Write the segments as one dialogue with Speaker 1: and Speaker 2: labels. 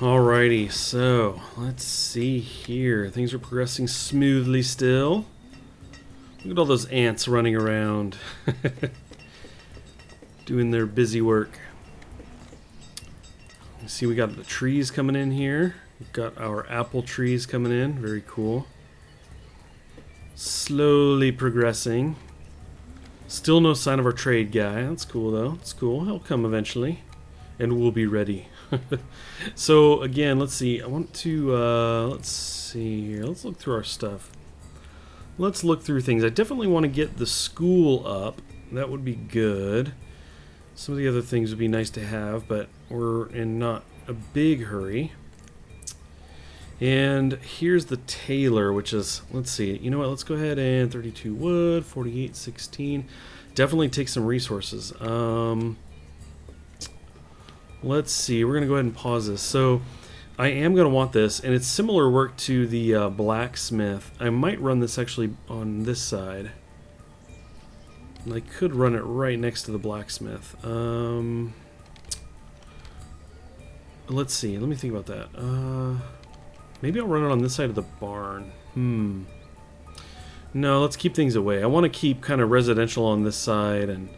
Speaker 1: Alrighty, so let's see here. Things are progressing smoothly still. Look at all those ants running around, doing their busy work. You see we got the trees coming in here. We've got our apple trees coming in, very cool. Slowly progressing. Still no sign of our trade guy. That's cool though. It's cool. He'll come eventually. And we'll be ready. So again, let's see. I want to let's see here. Let's look through our stuff. Let's look through things. I definitely want to get the school up. That would be good. Some of the other things would be nice to have, but we're in not a big hurry. And here's the tailor, which is, let's see, you know what, let's go ahead and 32 wood, 48, 16. Definitely take some resources. Let's see, we're going to go ahead and pause this. So I am going to want this, and it's similar work to the blacksmith. I might run this actually on this side. And I could run it right next to the blacksmith. Let's see, let me think about that. Maybe I'll run it on this side of the barn. No, let's keep things away. I want to keep kind of residential on this side and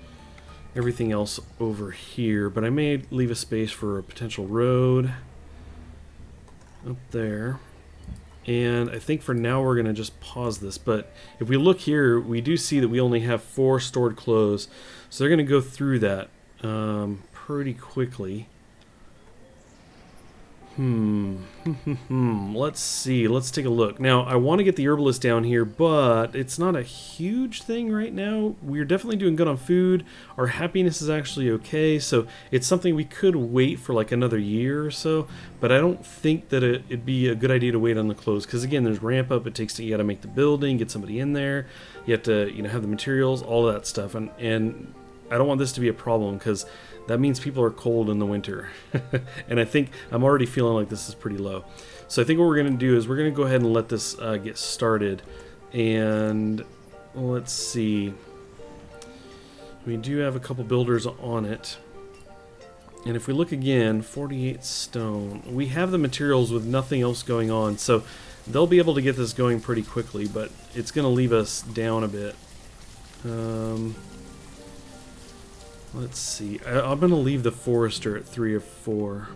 Speaker 1: everything else over here, but I may leave a space for a potential road up there. And I think for now we're going to just pause this, but if we look here, we do see that we only have 4 stored clothes, so they're going to go through that pretty quickly. Let's see. Let's take a look. Now, I want to get the herbalist down here, but it's not a huge thing right now. We're definitely doing good on food. Our happiness is actually okay, so it's something we could wait for like another year or so, but I don't think that it'd be a good idea to wait on the clothes, because again, there's ramp up. It takes you got to make the building, get somebody in there. You have to, have the materials, all of that stuff, and I don't want this to be a problem, because that means people are cold in the winter. And I think I'm already feeling like this is pretty low. So I think what we're going to do is we're going to go ahead and let this get started. And let's see. We do have a couple builders on it. And if we look again, 48 stone. We have the materials with nothing else going on. So they'll be able to get this going pretty quickly, but it's going to leave us down a bit. Let's see. I'm going to leave the forester at 3 of 4.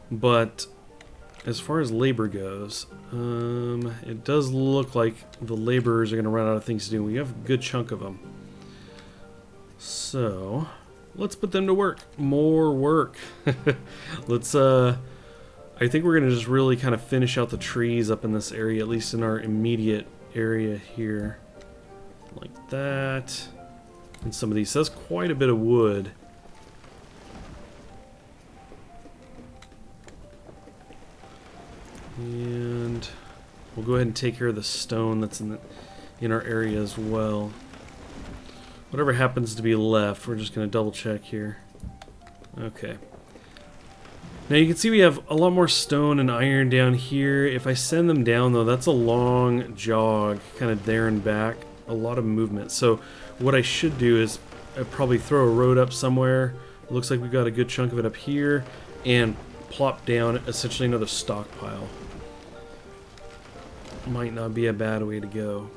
Speaker 1: But as far as labor goes, it does look like the laborers are going to run out of things to do. We have a good chunk of them. So let's put them to work. More work. Let's, I think we're going to just really kind of finish out the trees up in this area, at least in our immediate area here. Like that. And some of these. So that's quite a bit of wood. And we'll go ahead and take care of the stone that's in our area as well. Whatever happens to be left, we're just going to double check here. Okay. Now you can see we have a lot more stone and iron down here. If I send them down though, that's a long jog, kind of there and back. A lot of movement. So what I should do is I'd probably throw a road up somewhere. It looks like we've got a good chunk of it up here, and plop down essentially another stockpile. Might not be a bad way to go.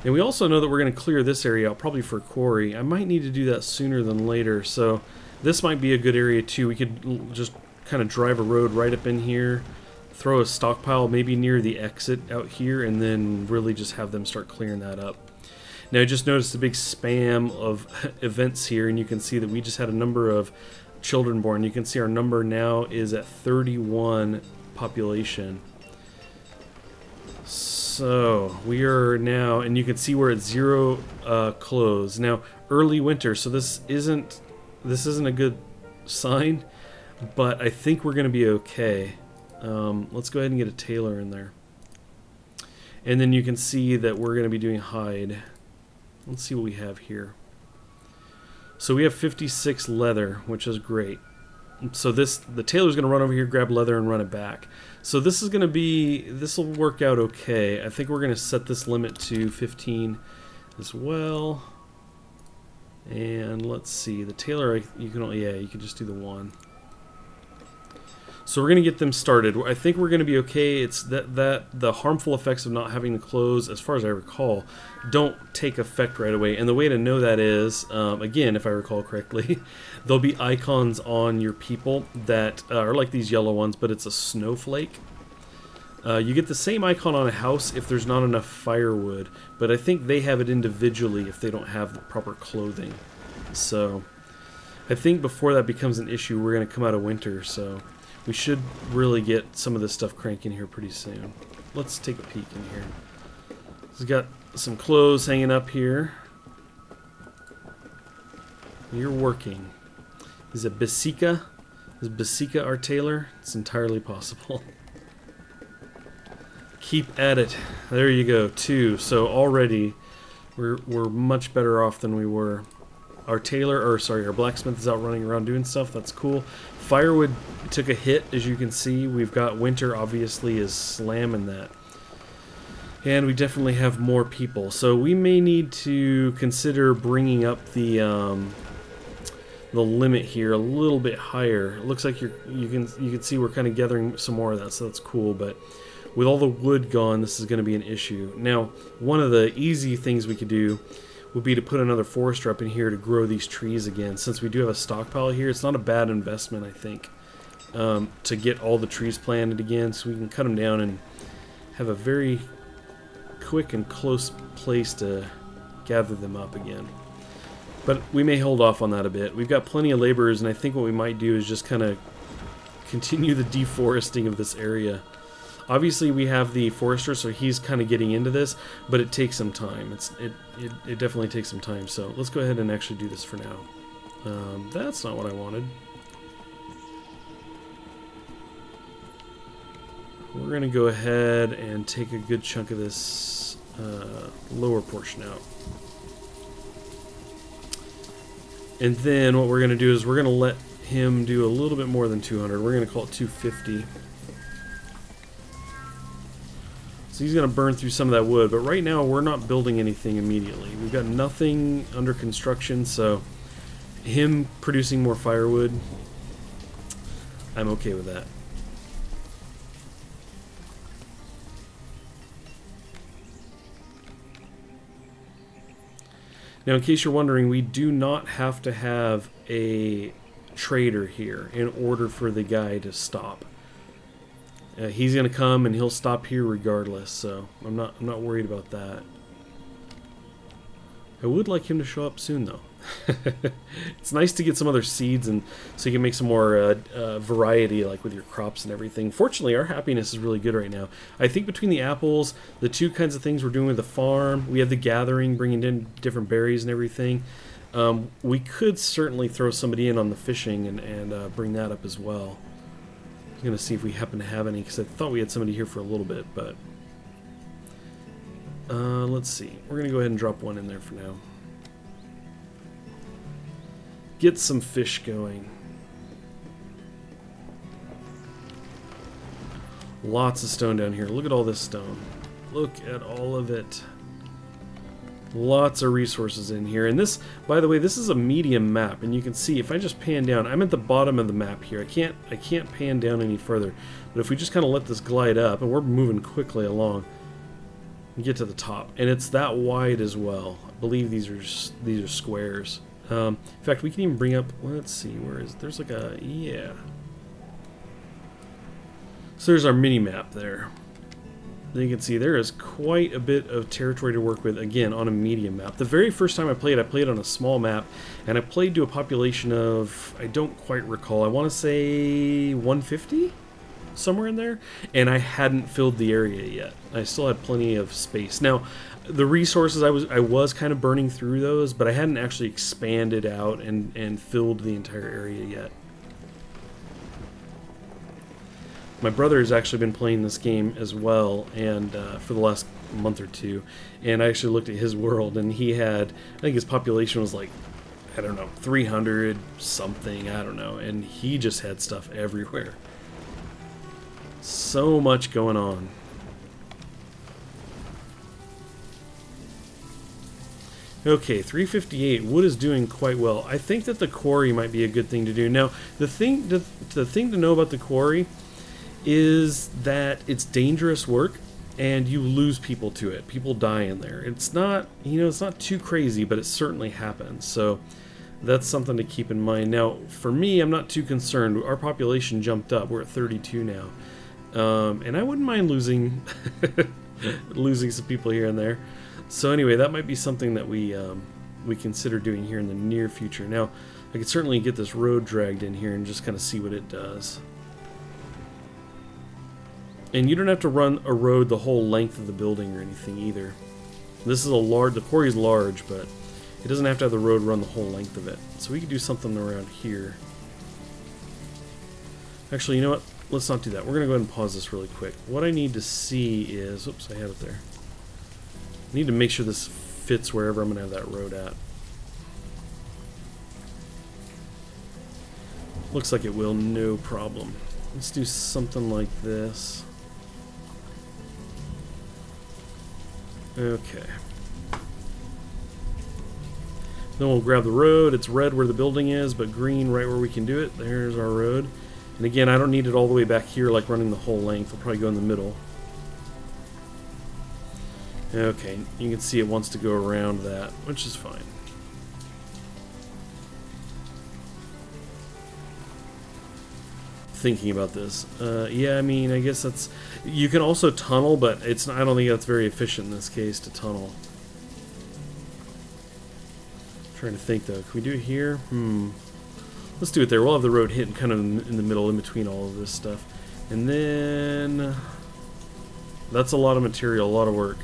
Speaker 1: And we also know that we're going to clear this area out probably for a quarry. I might need to do that sooner than later, so this might be a good area too. We could just kind of drive a road right up in here, throw a stockpile maybe near the exit out here, and then really just have them start clearing that up. Now I just noticed a big spam of events here, and you can see that we just had a number of children born. You can see our number now is at 31 population. So we are now, and you can see we're at 0 clothes. Now early winter, so this isn't a good sign, but I think we're going to be okay. Let's go ahead and get a tailor in there. And then you can see that we're going to be doing hide. Let's see what we have here. So we have 56 leather, which is great. So the tailor's going to run over here, grab leather, and run it back. So this is going to be, this will work out okay. I think we're going to set this limit to 15 as well. And let's see, the tailor, you can only, yeah, you can just do the one. So we're going to get them started. I think we're going to be okay. It's that the harmful effects of not having the clothes, as far as I recall, don't take effect right away. And the way to know that is, again, if I recall correctly, there'll be icons on your people that are like these yellow ones, but it's a snowflake. You get the same icon on a house if there's not enough firewood, but I think they have it individually if they don't have the proper clothing. So I think before that becomes an issue, we're going to come out of winter, so we should really get some of this stuff cranking here pretty soon. Let's take a peek in here. We've got some clothes hanging up here. You're working. Is it Basika? Is Basika our tailor? It's entirely possible. Keep at it. There you go, 2. So already we're much better off than we were. Our tailor, or sorry, our blacksmith is out running around doing stuff. That's cool. Firewood took a hit, as you can see. We've got winter, obviously, is slamming that. And we definitely have more people. So we may need to consider bringing up the limit here a little bit higher. It looks like you can see we're kind of gathering some more of that, so that's cool. But with all the wood gone, this is going to be an issue. Now, one of the easy things we could do would be to put another forester up in here to grow these trees again. Since we do have a stockpile here, it's not a bad investment, I think, to get all the trees planted again, so we can cut them down and have a very quick and close place to gather them up again. But we may hold off on that a bit. We've got plenty of laborers, and I think what we might do is just kind of continue the deforesting of this area. Obviously, we have the forester, so he's kind of getting into this, but it takes some time. It definitely takes some time. So let's go ahead and actually do this for now. That's not what I wanted. We're going to go ahead and take a good chunk of this lower portion out. And then what we're going to do is we're going to let him do a little bit more than 200. We're going to call it 250. So he's going to burn through some of that wood, but right now we're not building anything immediately. We've got nothing under construction, so him producing more firewood, I'm okay with that. Now, in case you're wondering, we do not have to have a trader here in order for the guy to stop. He's going to come and he'll stop here regardless, so I'm not worried about that. I would like him to show up soon, though. It's nice to get some other seeds, and so you can make some more variety, like with your crops and everything. Fortunately, our happiness is really good right now. I think between the apples, the 2 kinds of things we're doing with the farm, we have the gathering, bringing in different berries and everything. We could certainly throw somebody in on the fishing and bring that up as well. I'm going to see if we happen to have any, because I thought we had somebody here for a little bit, but let's see. We're going to go ahead and drop one in there for now. Get some fish going. Lots of stone down here. Look at all this stone. Look at all of it. Lots of resources in here. And this, by the way, this is a medium map, and you can see if I just pan down, I'm at the bottom of the map here. I can't pan down any further. But if we just kind of let this glide up, and we're moving quickly along, and get to the top, and it's that wide as well. I believe these are squares. In fact, we can even bring up. Let's see, where is there's like a yeah. So there's our mini map there. Then you can see there is quite a bit of territory to work with, again, on a medium map. The very first time I played on a small map, and I played to a population of, I don't quite recall, I want to say 150? Somewhere in there? And I hadn't filled the area yet. I still had plenty of space. Now, the resources, I was kind of burning through those, but I hadn't actually expanded out and filled the entire area yet. My brother has actually been playing this game as well, and for the last month or two, and I actually looked at his world, and he had, I think his population was like, I don't know, 300 something, I don't know, and he just had stuff everywhere. So much going on. Okay, 358. Wood is doing quite well. I think that the quarry might be a good thing to do. Now, the thing to know about the quarry is that it's dangerous work, and you lose people to it. People die in there. It's not, you know, it's not too crazy, but it certainly happens. So that's something to keep in mind. Now, for me, I'm not too concerned. Our population jumped up. We're at 32 now. And I wouldn't mind losing losing some people here and there. So anyway, that might be something that we consider doing here in the near future. Now, I could certainly get this road dragged in here and just kind of see what it does. And you don't have to run a road the whole length of the building or anything either. This is the quarry is large, but it doesn't have to have the road run the whole length of it. So we could do something around here. Actually, you know what? Let's not do that. We're going to go ahead and pause this really quick. What I need to see is... Oops, I had it there. I need to make sure this fits wherever I'm going to have that road at. Looks like it will, no problem. Let's do something like this. Okay. Then we'll grab the road. It's red where the building is, but green right where we can do it. There's our road. And again, I don't need it all the way back here like running the whole length. I'll probably go in the middle. Okay, you can see it wants to go around that, which is fine. Thinking about this. Yeah, I mean, I guess that's... You can also tunnel, but it's. I don't think that's very efficient in this case to tunnel. Trying to think, though. Can we do it here? Let's do it there. We'll have the road hitting kind of in the middle, in between all of this stuff. And then... That's a lot of material, a lot of work.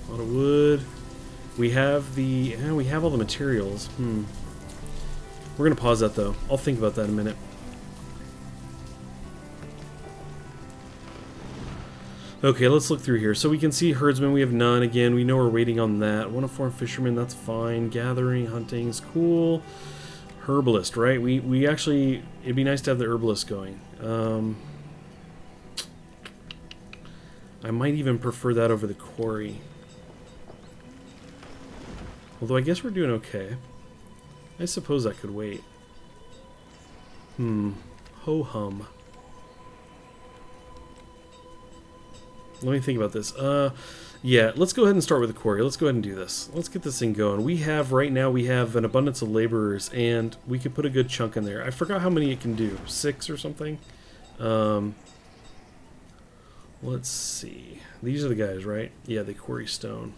Speaker 1: A lot of wood. We have the... we have all the materials. We're going to pause that, though. I'll think about that in a minute. Okay, let's look through here. So we can see herdsmen, we have none. Again, we know we're waiting on that. 1 of 4 fishermen, that's fine. Gathering, hunting is cool. Herbalist, right? We actually... It'd be nice to have the herbalist going. I might even prefer that over the quarry. Although I guess we're doing okay. I suppose that could wait. Ho-hum. Let me think about this. Yeah, let's go ahead and start with the quarry. Let's go ahead and do this. Let's get this thing going. We have, right now, we have an abundance of laborers, and we could put a good chunk in there. I forgot how many it can do. 6 or something? Let's see. These are the guys, right? Yeah, they quarry stone.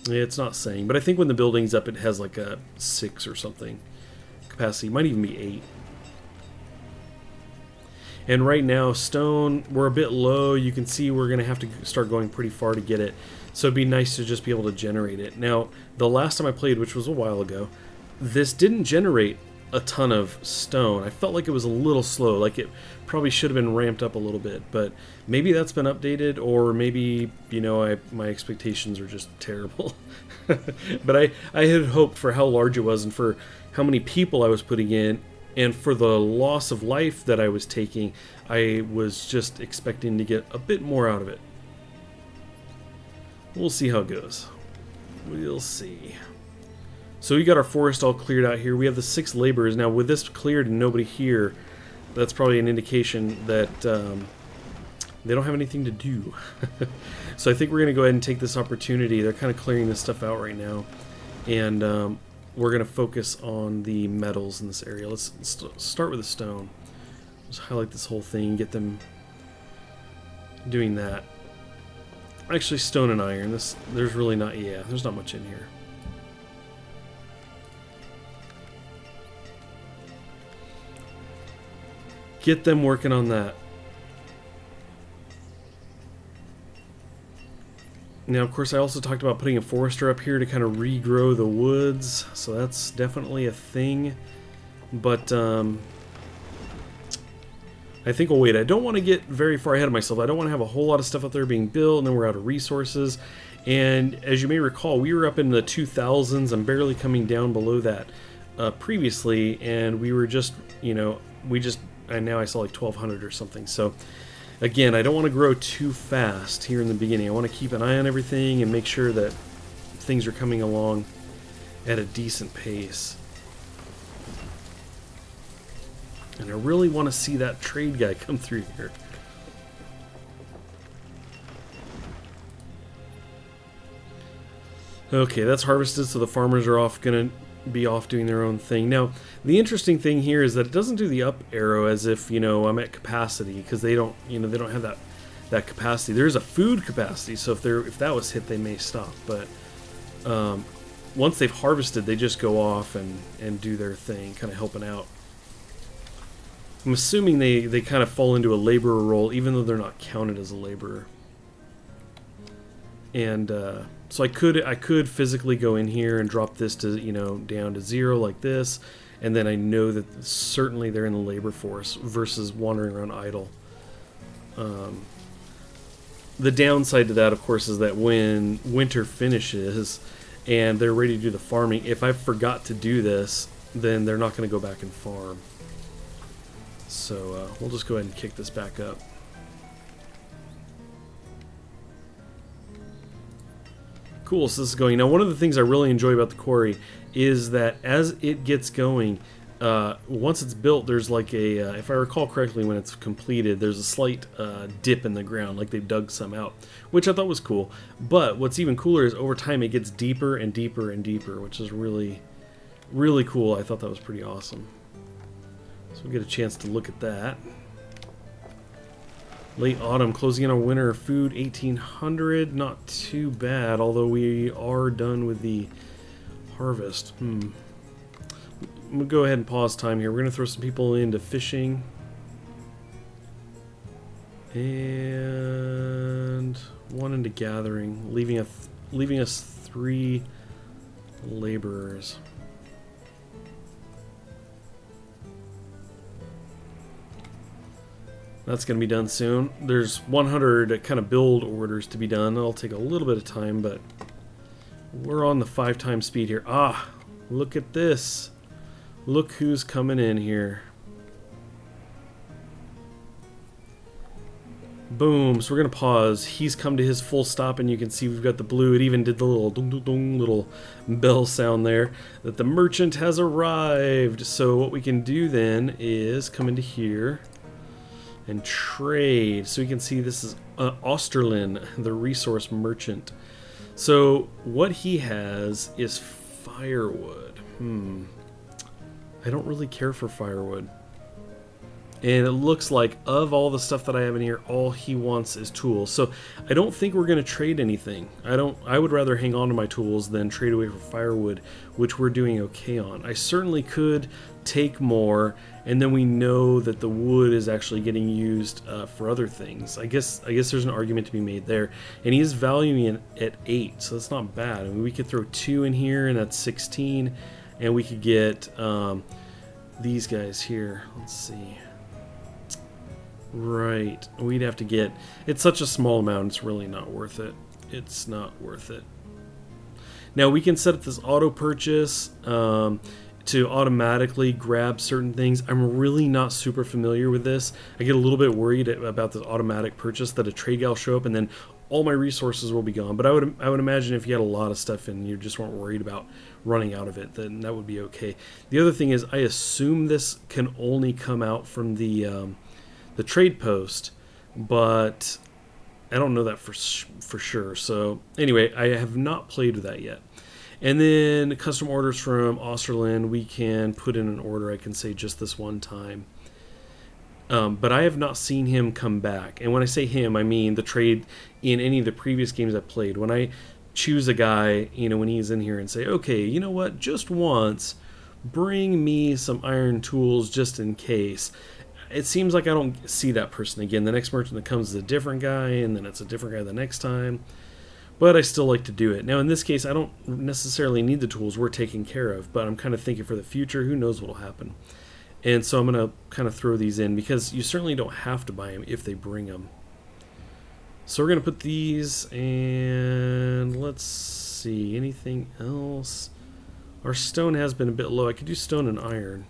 Speaker 1: Yeah, it's not saying, but I think when the building's up, it has like a 6 or something capacity. Might even be 8. And right now, stone, we're a bit low. You can see we're going to have to start going pretty far to get it. So it'd be nice to just be able to generate it. Now, the last time I played, which was a while ago, this didn't generate a ton of stone. I felt like it was a little slow, like it probably should have been ramped up a little bit. But maybe that's been updated, or maybe, you know, my expectations are just terrible. But I had hoped for how large it was and for how many people I was putting in. And for the loss of life that I was taking, I was just expecting to get a bit more out of it. We'll see how it goes. We'll see. So we got our forest all cleared out here. We have the 6 laborers. Now with this cleared and nobody here, that's probably an indication that they don't have anything to do. So I think we're going to go ahead and take this opportunity. They're kind of clearing this stuff out right now. And... we're going to focus on the metals in this area. Let's start with the stone. Just highlight this whole thing, get them doing that. Actually, stone and iron. There's really not, yeah, there's not much in here. Get them working on that. Now, of course, I also talked about putting a forester up here to kind of regrow the woods, so that's definitely a thing. But I think we'll wait. I don't want to get very far ahead of myself. I don't want to have a whole lot of stuff up there being built, and then we're out of resources. And as you may recall, we were up in the 2000s. I'm barely coming down below that previously, and we were just, you know, and now I saw like 1200 or something. So again, I don't want to grow too fast here in the beginning. I want to keep an eye on everything and make sure that things are coming along at a decent pace. And I really want to see that trade guy come through here. Okay, that's harvested, so the farmers are gonna be off doing their own thing. Now, the interesting thing here is that it doesn't do the up arrow as if, you know, I'm at capacity, because they don't, you know, they don't have that capacity. There is a food capacity, so if that was hit, they may stop. But once they've harvested, they just go off and do their thing, kind of helping out. I'm assuming they kind of fall into a laborer role, even though they're not counted as a laborer. And so I could physically go in here and drop this to, you know, down to 0 like this, and then I know that certainly they're in the labor force versus wandering around idle. The downside to that, of course, is that when winter finishes and they're ready to do the farming, if I forgot to do this, then they're not going to go back and farm. So we'll just go ahead and kick this back up. Cool, so this is going. Now, one of the things I really enjoy about the quarry is that as it gets going, once it's built, there's like a, if I recall correctly, when it's completed, there's a slight dip in the ground, like they've dug some out, which I thought was cool. But what's even cooler is over time it gets deeper and deeper and deeper, which is really, really cool. I thought that was pretty awesome. So we'll get a chance to look at that. Late autumn, closing in on winter. Food 1800, not too bad, although we are done with the harvest. I'm going to go ahead and pause time here. We're going to throw some people into fishing. And one into gathering, leaving us 3 laborers. That's going to be done soon. There's 100 kind of build orders to be done. That'll take a little bit of time, but we're on the 5 times speed here. Ah, look at this. Look who's coming in here. Boom. So we're going to pause. He's come to his full stop, and you can see we've got the blue. It even did the little dung, dung, dung, little bell sound there that the merchant has arrived. So what we can do then is come into here and trade. So we can see this is Osterlin, the resource merchant. So what he has is firewood. I don't really care for firewood. And it looks like of all the stuff that I have in here, all he wants is tools. So I don't think we're going to trade anything. I would rather hang on to my tools than trade away for firewood, which we're doing okay on. I certainly could take more, and then we know that the wood is actually getting used for other things. I guess there's an argument to be made there. And he is valuing it at 8, so that's not bad. I mean, we could throw 2 in here, and that's 16, and we could get these guys here. Let's see. Right, we'd have to get, it's such a small amount, it's really not worth it. It's not worth it. Now we can set up this auto purchase to automatically grab certain things. I'm really not super familiar with this. I get a little bit worried about this automatic purchase, that a trade guy will show up and then all my resources will be gone. But I would imagine if you had a lot of stuff and you just weren't worried about running out of it, then that would be okay. The other thing is, I assume this can only come out from the trade post, but I don't know that for sure. So anyway, I have not played with that yet. And then custom orders from Osterlin, we can put in an order, I can say just this one time. But I have not seen him come back. And when I say him, I mean the trade in any of the previous games I've played. When I choose a guy, you know, when he's in here and say, okay, you know what, just once, bring me some iron tools just in case. It seems like I don't see that person again. The next merchant that comes is a different guy, and then it's a different guy the next time. But I still like to do it. Now, in this case, I don't necessarily need the tools. We're taken care of, but I'm kind of thinking for the future. Who knows what will happen? And so I'm going to kind of throw these in, because you certainly don't have to buy them if they bring them. So we're going to put these, and let's see. Anything else? Our stone has been a bit low. I could do stone and iron.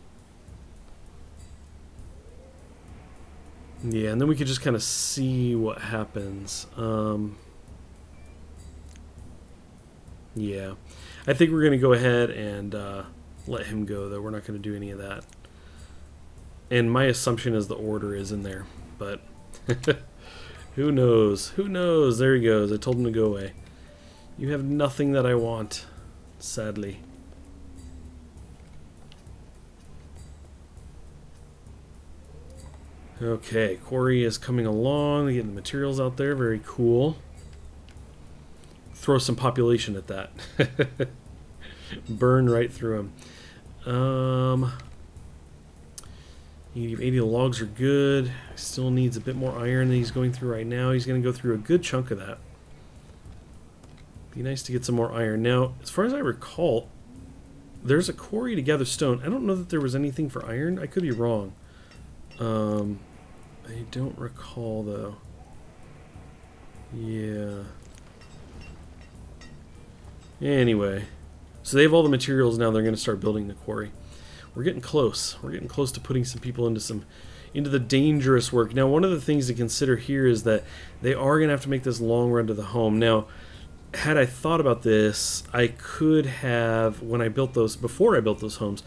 Speaker 1: Yeah, and then we could just kind of see what happens. Yeah. I think we're going to go ahead and let him go, though. We're not going to do any of that. And my assumption is the order is in there. But who knows? Who knows? There he goes. I told him to go away. You have nothing that I want, sadly. Okay, quarry is coming along. Getting the materials out there. Very cool. Throw some population at that. Burn right through them. 80 logs are good. Still needs a bit more iron than he's going through right now. He's going to go through a good chunk of that. Be nice to get some more iron. Now, as far as I recall, there's a quarry to gather stone. I don't know that there was anything for iron. I could be wrong. I don't recall, though. Yeah. Anyway. So they have all the materials now. They're going to start building the quarry. We're getting close. We're getting close to putting some people into the dangerous work. Now, one of the things to consider here is that they are going to have to make this long run to the home. Now, had I thought about this, I could have, when I built those, before I built those homes,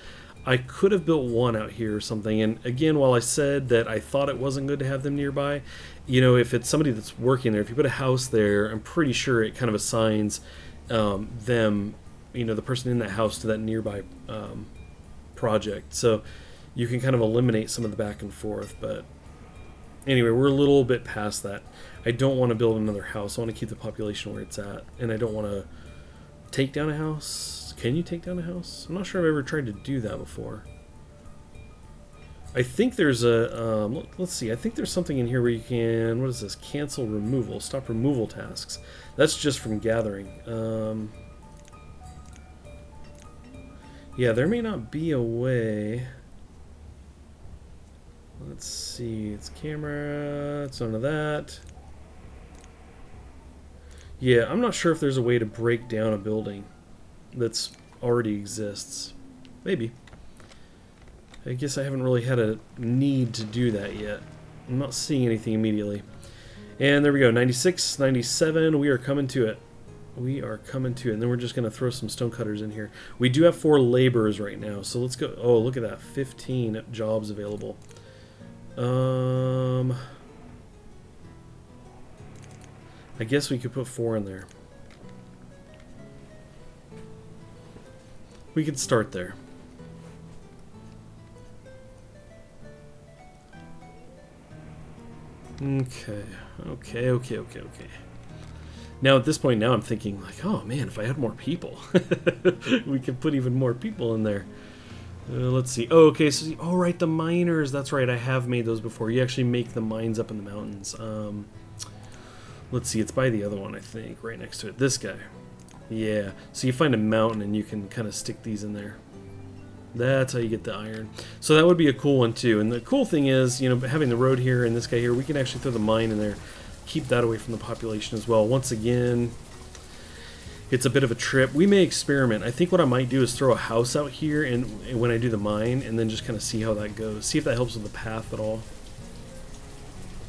Speaker 1: I could have built one out here or something. And again, while I said that I thought it wasn't good to have them nearby, you know, if it's somebody that's working there, if you put a house there, I'm pretty sure it kind of assigns them, you know, the person in that house to that nearby project. So you can kind of eliminate some of the back and forth. But anyway, we're a little bit past that. I don't want to build another house. I want to keep the population where it's at. And I don't want to take down a house. Can you take down a house? I'm not sure I've ever tried to do that before. I think there's a, let's see, I think there's something in here where you can, what is this? Cancel removal, stop removal tasks. That's just from gathering. Yeah, there may not be a way. Let's see, it's camera, it's none of that. Yeah, I'm not sure if there's a way to break down a building that's already exists. Maybe. I guess I haven't really had a need to do that yet. I'm not seeing anything immediately. And there we go, 96, 97, we are coming to it. We are coming to it. And then we're just going to throw some stonecutters in here. We do have 4 laborers right now, so let's go. Oh, look at that, 15 jobs available. I guess we could put 4 in there. We could start there. Okay. Now at this point, now I'm thinking like, oh man, if I had more people, we could put even more people in there. Let's see. Oh, okay. So, oh right, the miners. That's right. I have made those before. You actually make the mines up in the mountains. Let's see. It's by the other one, I think, right next to it. This guy. Yeah. So you find a mountain and you can kind of stick these in there. That's how you get the iron. So that would be a cool one too. And the cool thing is, you know, having the road here and this guy here, we can actually throw the mine in there, keep that away from the population as well. Once again, it's a bit of a trip. We may experiment. I think what I might do is throw a house out here and when I do the mine, and then just kind of see how that goes. See if that helps with the path at all.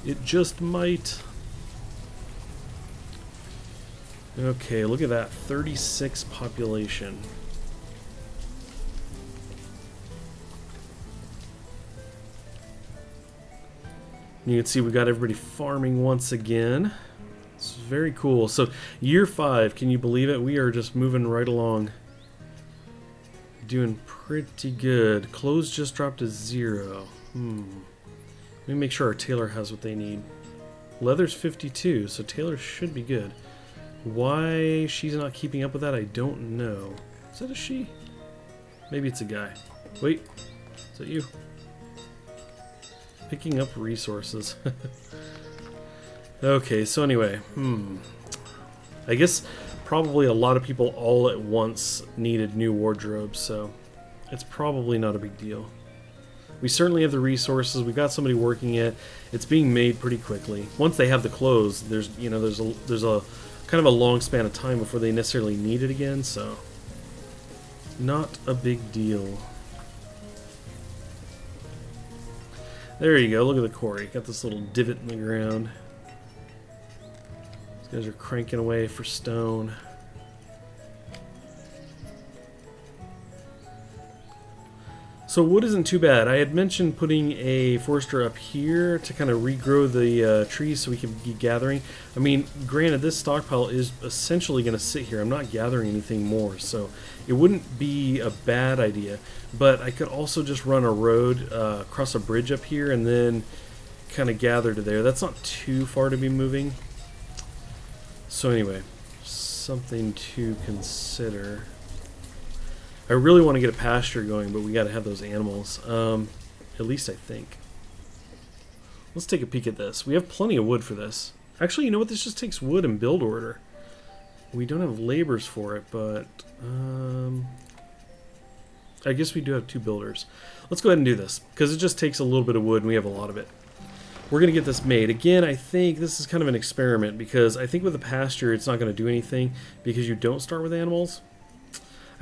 Speaker 1: It just might. Okay, look at that. 36 population. You can see we got everybody farming once again. It's very cool. So, year 5, can you believe it? We are just moving right along. Doing pretty good. Clothes just dropped to 0. Let me make sure our tailor has what they need. Leather's 52, so tailor should be good. Why she's not keeping up with that, I don't know. Is that a she? Maybe it's a guy. Wait, is that you? Picking up resources. Okay, so anyway, I guess probably a lot of people all at once needed new wardrobes, so it's probably not a big deal. We certainly have the resources. We got somebody working it. It's being made pretty quickly. Once they have the clothes, there's a kind of a long span of time before they necessarily need it again, so not a big deal. There you go, look at the quarry. Got this little divot in the ground. These guys are cranking away for stone. So wood isn't too bad. I had mentioned putting a forester up here to kind of regrow the trees so we can be gathering. I mean, granted, this stockpile is essentially going to sit here. I'm not gathering anything more, so it wouldn't be a bad idea. But I could also just run a road across a bridge up here and then kind of gather to there. That's not too far to be moving. So anyway, something to consider. I really want to get a pasture going, but we got to have those animals. At least I think. Let's take a peek at this. We have plenty of wood for this. Actually, you know what? This just takes wood and build order. We don't have laborers for it, but I guess we do have 2 builders. Let's go ahead and do this, because it just takes a little bit of wood, and we have a lot of it. We're going to get this made. Again, I think this is kind of an experiment, because I think with a pasture, it's not going to do anything, because you don't start with animals.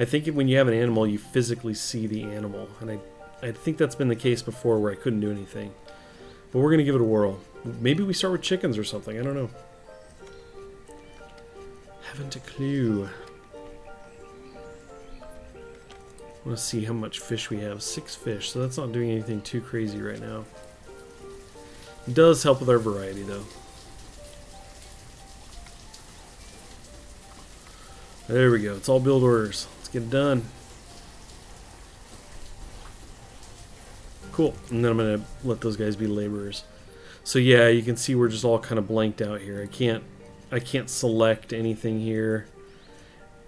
Speaker 1: I think when you have an animal, you physically see the animal, and I think that's been the case before where I couldn't do anything. But we're going to give it a whirl. Maybe we start with chickens or something, I don't know. Haven't a clue. I want to see how much fish we have. 6 fish, so that's not doing anything too crazy right now. It does help with our variety, though. There we go, it's all build orders. Let's get it done. Cool, and then I'm going to let those guys be laborers. So yeah, you can see we're just all kind of blanked out here. I can't select anything here.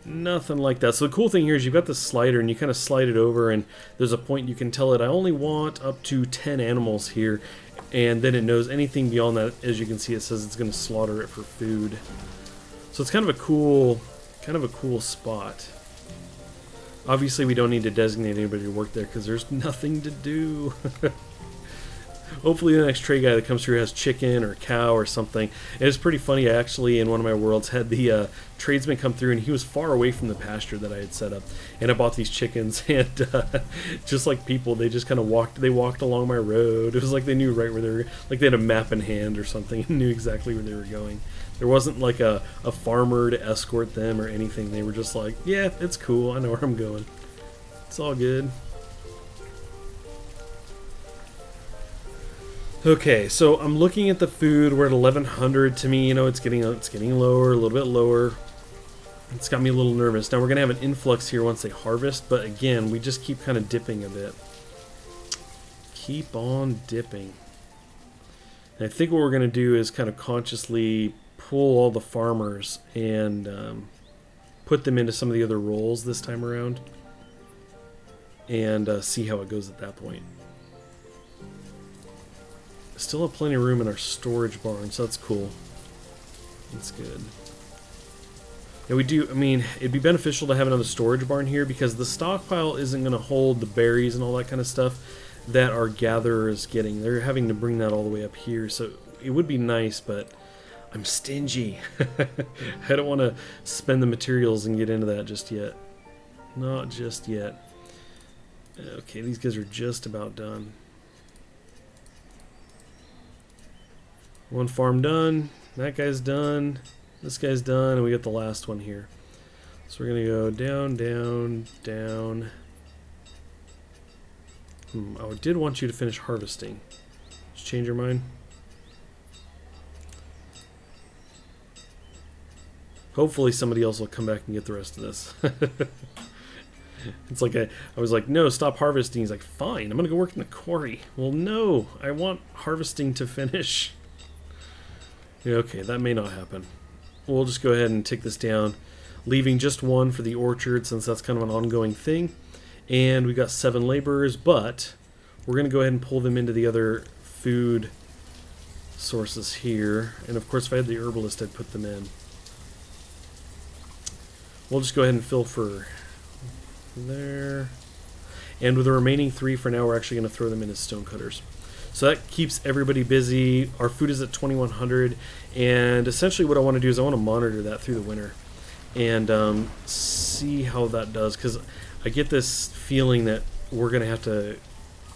Speaker 1: Nothing like that. So the cool thing here is you've got the slider and you kind of slide it over and there's a point you can tell it I only want up to 10 animals here, and then it knows anything beyond that. As you can see, it says it's going to slaughter it for food. So it's kind of a cool spot. Obviously we don't need to designate anybody to work there because there's nothing to do. Hopefully the next trade guy that comes through has chicken or cow or something. It was pretty funny, I actually, in one of my worlds, had the tradesman come through and he was far away from the pasture that I had set up. And I bought these chickens and just like people, they just kind of walked along my road. It was like they knew right where they were, like they had a map in hand or something and knew exactly where they were going. There wasn't like a farmer to escort them or anything. They were just like, yeah, it's cool, I know where I'm going. It's all good. Okay, so I'm looking at the food. We're at 1100. To me, you know, it's getting lower, a little bit lower. It's got me a little nervous. Now we're gonna have an influx here once they harvest, but again, we just keep kind of dipping a bit. Keep on dipping. And I think what we're gonna do is kind of consciously pull all the farmers and put them into some of the other roles this time around, and see how it goes at that point. Still have plenty of room in our storage barn, so that's cool. That's good. Yeah, we do, I mean, it'd be beneficial to have another storage barn here because the stockpile isn't going to hold the berries and all that kind of stuff that our gatherer is getting. They're having to bring that all the way up here, so it would be nice, but I'm stingy. I don't want to spend the materials and get into that just yet. Not just yet. Okay, these guys are just about done. One farm done, that guy's done, this guy's done, and we got the last one here. So we're going to go down, down, down. I did want you to finish harvesting. Just change your mind. Hopefully somebody else will come back and get the rest of this. It's like I was like, no, stop harvesting. He's like, fine, I'm going to go work in the quarry. Well, no, I want harvesting to finish. Yeah, okay, that may not happen. We'll just go ahead and take this down, leaving just one for the orchard since that's kind of an ongoing thing. And we got 7 laborers, but we're going to go ahead and pull them into the other food sources here. And of course, if I had the herbalist, I'd put them in. We'll just go ahead and fill for there. And with the remaining 3 for now, we're actually going to throw them in as stonecutters. So that keeps everybody busy. Our food is at 2100, and essentially what I want to do is I want to monitor that through the winter and see how that does, because I get this feeling that we're going to have to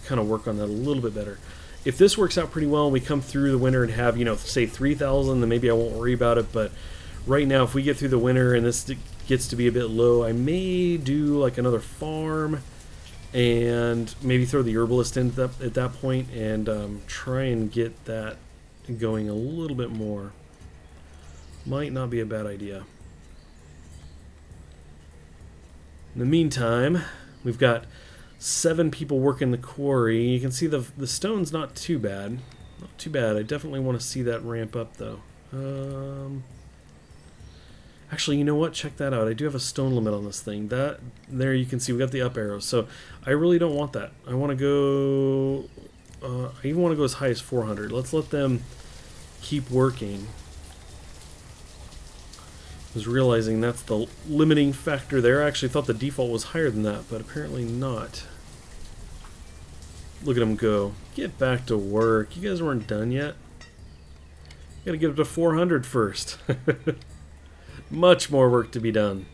Speaker 1: kind of work on that a little bit better. If this works out pretty well and we come through the winter and have, you know, say 3,000, then maybe I won't worry about it, but right now if we get through the winter and this gets to be a bit low, I may do like another farm and maybe throw the herbalist in at that point and try and get that going a little bit more. Might not be a bad idea. In the meantime, we've got 7 people working the quarry. You can see the stone's not too bad. Not too bad. I definitely want to see that ramp up, though. Actually, you know what? Check that out. I do have a stone limit on this thing. That there you can see we got the up arrow. So I really don't want that. I want to go... I even want to go as high as 400. Let's let them keep working. I was realizing that's the limiting factor there. I actually thought the default was higher than that, but apparently not. Look at them go. Get back to work. You guys weren't done yet. Gotta get up to 400 first. Much more work to be done.